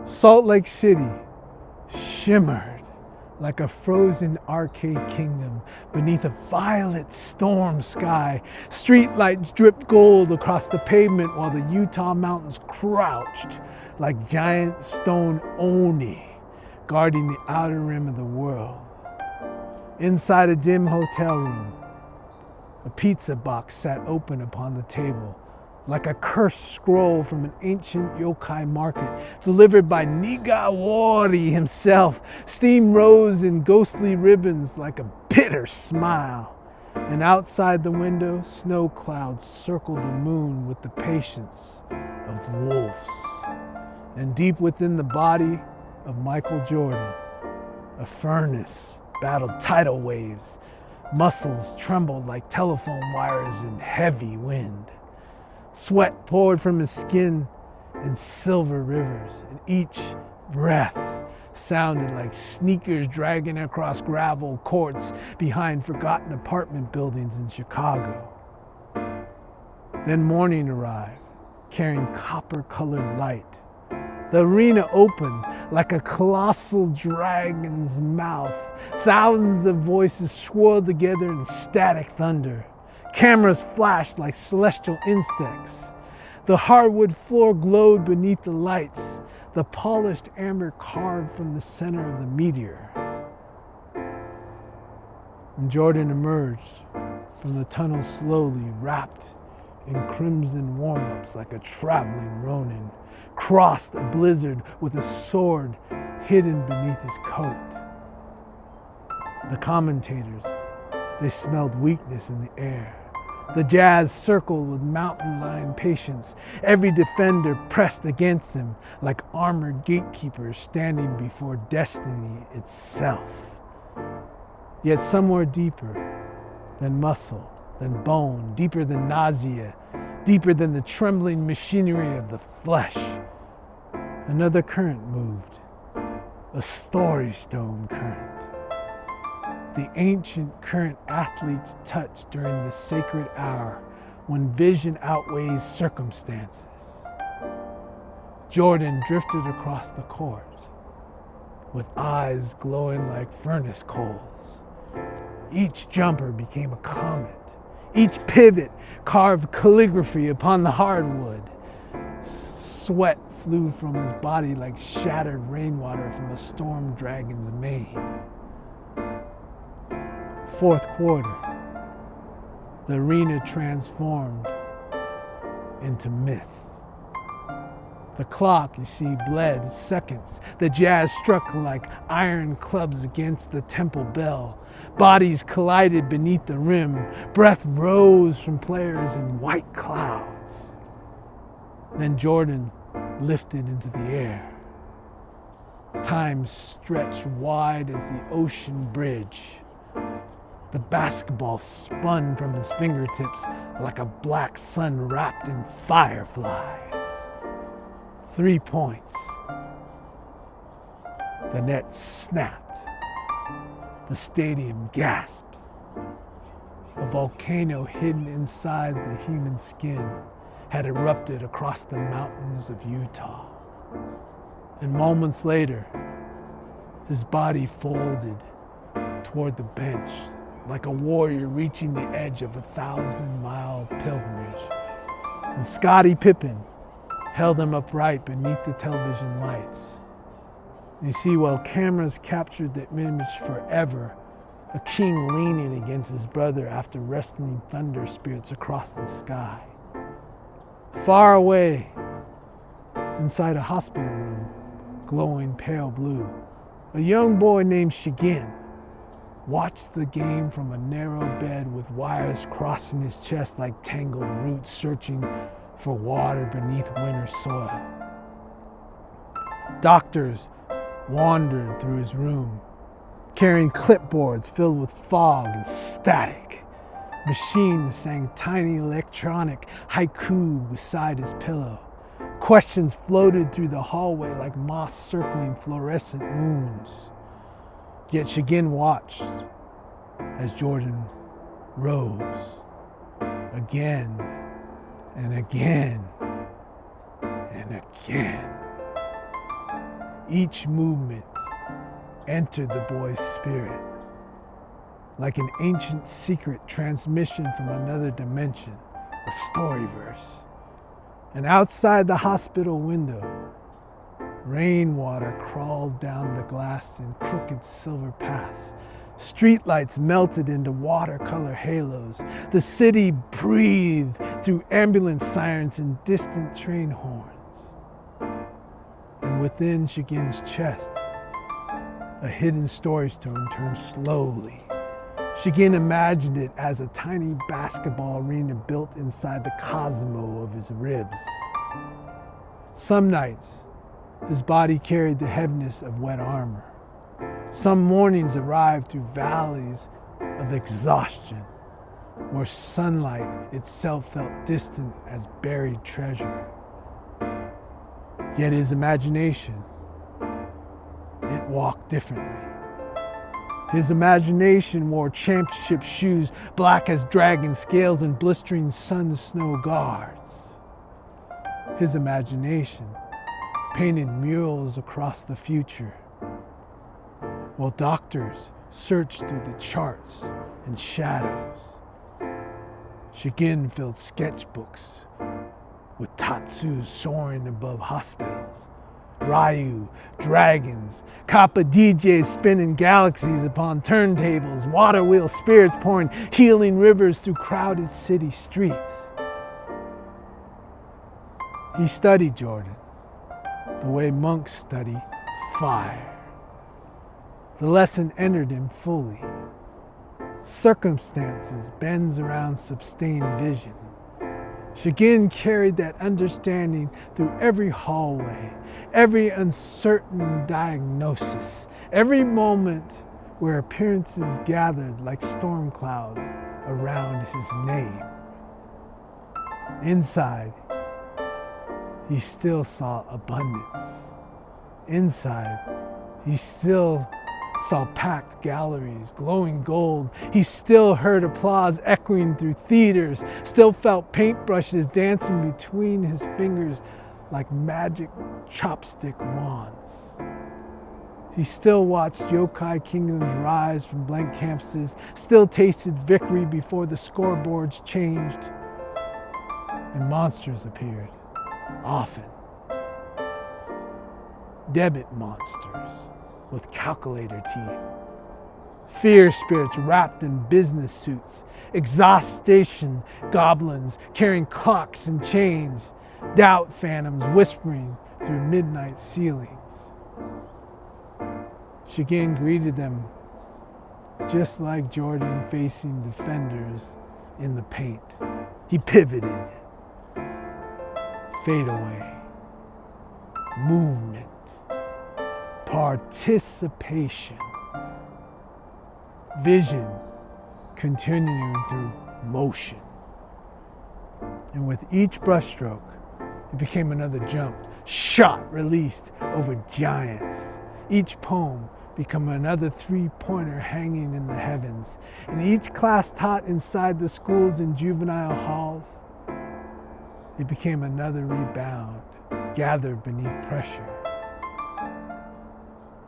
Salt Lake City shimmered like a frozen arcade kingdom beneath a violet storm sky. Streetlights dripped gold across the pavement while the Utah mountains crouched like giant stone oni guarding the outer rim of the world. Inside a dim hotel room, a pizza box sat open upon the table, like a cursed scroll from an ancient yokai market, delivered by Nigawari himself. Steam rose in ghostly ribbons like a bitter smile. And outside the window, snow clouds circled the moon with the patience of wolves. And deep within the body of Michael Jordan, a furnace battled tidal waves. Muscles trembled like telephone wires in heavy wind. Sweat poured from his skin in silver rivers, and each breath sounded like sneakers dragging across gravel courts behind forgotten apartment buildings in Chicago. Then morning arrived, carrying copper-colored light. The arena opened like a colossal dragon's mouth. Thousands of voices swirled together in static thunder. Cameras flashed like celestial insects. The hardwood floor glowed beneath the lights, the polished amber carved from the center of the meteor. And Jordan emerged from the tunnel slowly, wrapped in crimson warm-ups like a traveling Ronin, crossed a blizzard with a sword hidden beneath his coat. The commentators, they smelled weakness in the air. The Jazz circled with mountain-lion patience. Every defender pressed against him like armored gatekeepers standing before destiny itself. Yet somewhere deeper than muscle, than bone, deeper than nausea, deeper than the trembling machinery of the flesh, another current moved, a story stone current. The ancient current athletes touch during the sacred hour when vision outweighs circumstances. Jordan drifted across the court with eyes glowing like furnace coals. Each jumper became a comet. Each pivot carved calligraphy upon the hardwood. Sweat flew from his body like shattered rainwater from a storm dragon's mane. Fourth quarter, the arena transformed into myth. The clock, you see, bled seconds. The Jazz struck like iron clubs against the temple bell. Bodies collided beneath the rim. Breath rose from players in white clouds. Then Jordan lifted into the air. Time stretched wide as the ocean bridge. The basketball spun from his fingertips like a black sun wrapped in fireflies. 3 points. The net snapped. The stadium gasped. A volcano hidden inside the human skin had erupted across the mountains of Utah. And moments later, his body folded toward the bench like a warrior reaching the edge of a 1,000-mile pilgrimage. And Scottie Pippen held him upright beneath the television lights. You see, while cameras captured the image forever, a king leaning against his brother after wrestling thunder spirits across the sky. Far away, inside a hospital room, glowing pale blue, a young boy named Shigin watched the game from a narrow bed with wires crossing his chest like tangled roots searching for water beneath winter soil. Doctors wandered through his room, carrying clipboards filled with fog and static. Machines sang tiny electronic haiku beside his pillow. Questions floated through the hallway like moths circling fluorescent moons. Yet Shigin watched as Jordan rose again and again and again. Each movement entered the boy's spirit, like an ancient secret transmission from another dimension, a storyverse. And outside the hospital window, rainwater crawled down the glass in crooked silver paths. Streetlights melted into watercolor halos. The city breathed through ambulance sirens and distant train horns. And within Shigen's chest, a hidden story stone turned slowly. Shigen imagined it as a tiny basketball arena built inside the cosmo of his ribs. Some nights, his body carried the heaviness of wet armor. Some mornings arrived through valleys of exhaustion, where sunlight itself felt distant as buried treasure. Yet his imagination, it walked differently. His imagination wore championship shoes, black as dragon scales and blistering sun snow guards. His imagination painted murals across the future, while doctors searched through the charts and shadows. Shigen filled sketchbooks with tatsus soaring above hospitals, Ryu, dragons, Kappa DJs spinning galaxies upon turntables, water wheel spirits pouring healing rivers through crowded city streets. He studied Jordan the way monks study fire. The lesson entered him fully. Circumstances bends around sustained vision. Shigen carried that understanding through every hallway, every uncertain diagnosis, every moment where appearances gathered like storm clouds around his name. Inside, he still saw abundance. Inside, he still saw packed galleries, glowing gold. He still heard applause echoing through theaters, still felt paintbrushes dancing between his fingers like magic chopstick wands. He still watched yokai kingdoms rise from blank canvases, still tasted victory before the scoreboards changed, and monsters appeared, often. Debit monsters with calculator teeth, fear spirits wrapped in business suits, exhaustion goblins carrying clocks and chains, doubt phantoms whispering through midnight ceilings. Shigen greeted them just like Jordan facing defenders in the paint. He pivoted, fade away, movement, participation, vision continuing through motion. And with each brushstroke, it became another jump, shot released over giants. Each poem became another three-pointer hanging in the heavens. And each class taught inside the schools and juvenile halls, it became another rebound gathered beneath pressure.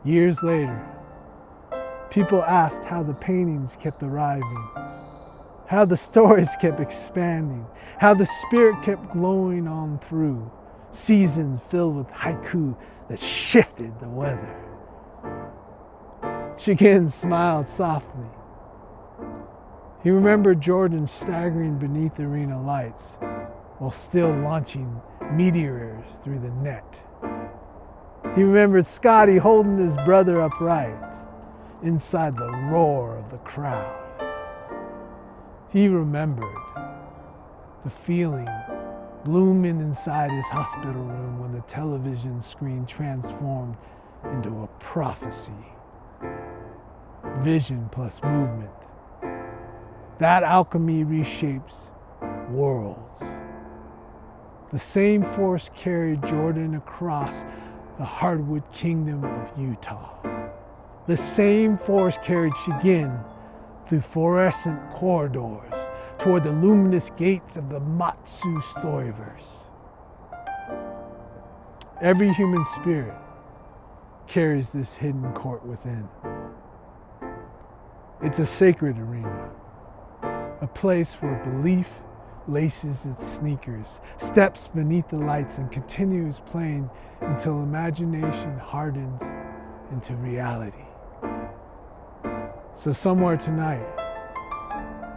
Years later, people asked how the paintings kept arriving, how the stories kept expanding, how the spirit kept glowing on through, seasons filled with haiku that shifted the weather. Shigen smiled softly. He remembered Jordan staggering beneath arena lights while still launching meteors through the net. He remembered Scotty holding his brother upright inside the roar of the crowd. He remembered the feeling blooming inside his hospital room when the television screen transformed into a prophecy. Vision plus movement. That alchemy reshapes worlds. The same force carried Jordan across the hardwood kingdom of Utah. The same force carried Shigen through fluorescent corridors toward the luminous gates of the Matsuu StoryVerse. Every human spirit carries this hidden court within. It's a sacred arena, a place where belief laces its sneakers, steps beneath the lights, and continues playing until imagination hardens into reality. So somewhere tonight,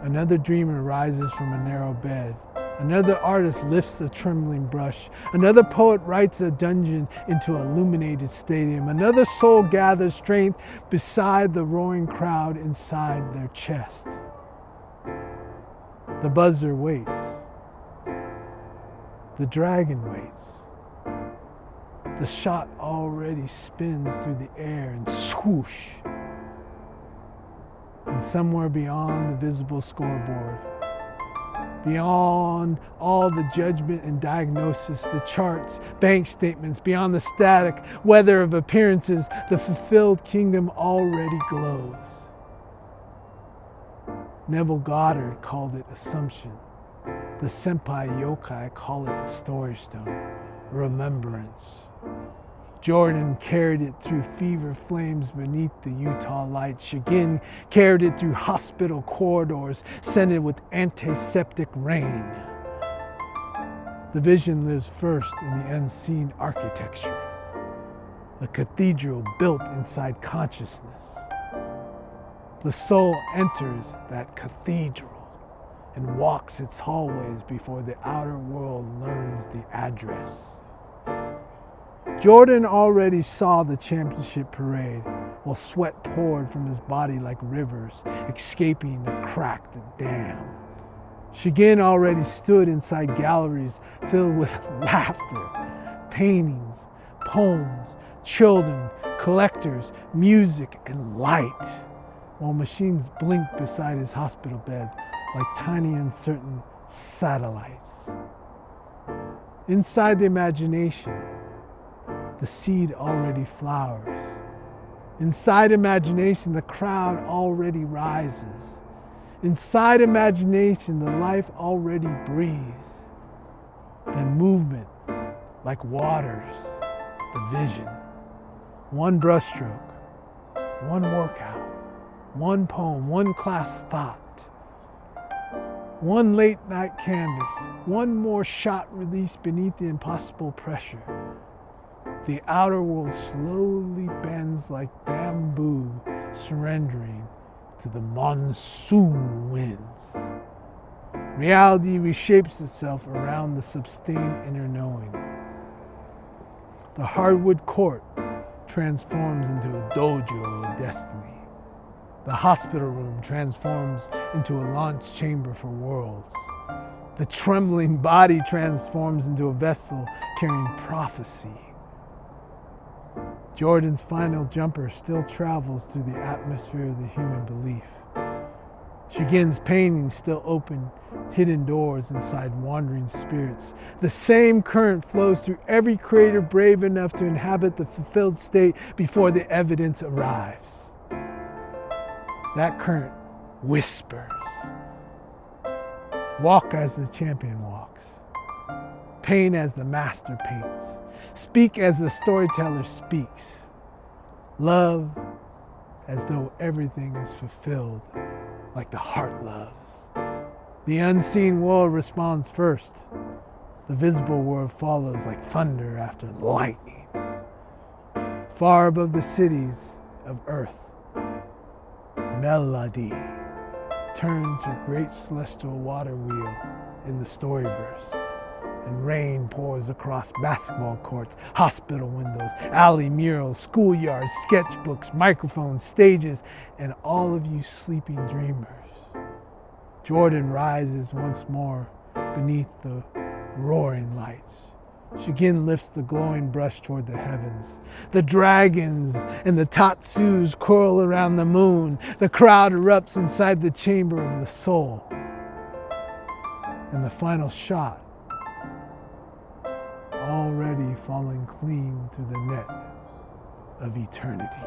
another dreamer rises from a narrow bed. Another artist lifts a trembling brush. Another poet writes a dungeon into an illuminated stadium. Another soul gathers strength beside the roaring crowd inside their chest. The buzzer waits. The dragon waits. The shot already spins through the air and swoosh. And somewhere beyond the visible scoreboard, beyond all the judgment and diagnosis, the charts, bank statements, beyond the static weather of appearances, the fulfilled kingdom already glows. Neville Goddard called it assumption. The senpai yokai call it the story stone, remembrance. Jordan carried it through fever flames beneath the Utah lights. Shigin carried it through hospital corridors, scented with antiseptic rain. The vision lives first in the unseen architecture, a cathedral built inside consciousness. The soul enters that cathedral and walks its hallways before the outer world learns the address. Jordan already saw the championship parade while sweat poured from his body like rivers, escaping a cracked dam. Shigin already stood inside galleries filled with laughter, paintings, poems, children, collectors, music, and light, while machines blinked beside his hospital bed like tiny uncertain satellites. Inside the imagination, the seed already flowers. Inside imagination, the crowd already rises. Inside imagination, the life already breathes. Then movement, like waters, the vision. One brushstroke, one workout, one poem, one class thought. One late night canvas, one more shot released beneath the impossible pressure. The outer world slowly bends like bamboo, surrendering to the monsoon winds. Reality reshapes itself around the sustained inner knowing. The hardwood court transforms into a dojo of destiny. The hospital room transforms into a launch chamber for worlds. The trembling body transforms into a vessel carrying prophecy. Jordan's final jumper still travels through the atmosphere of the human belief. Shigin's paintings still open hidden doors inside wandering spirits. The same current flows through every creator brave enough to inhabit the fulfilled state before the evidence arrives. That current whispers. Walk as the champion walks. Paint as the master paints. Speak as the storyteller speaks. Love as though everything is fulfilled, like the heart loves. The unseen world responds first. The visible world follows like thunder after lightning. Far above the cities of earth, melody turns her great celestial water wheel in the StoryVerse. And rain pours across basketball courts, hospital windows, alley murals, schoolyards, sketchbooks, microphones, stages, and all of you sleeping dreamers. Jordan rises once more beneath the roaring lights. Shigin lifts the glowing brush toward the heavens. The dragons and the tatsus curl around the moon. The crowd erupts inside the chamber of the soul. And the final shot, already falling clean through the net of eternity.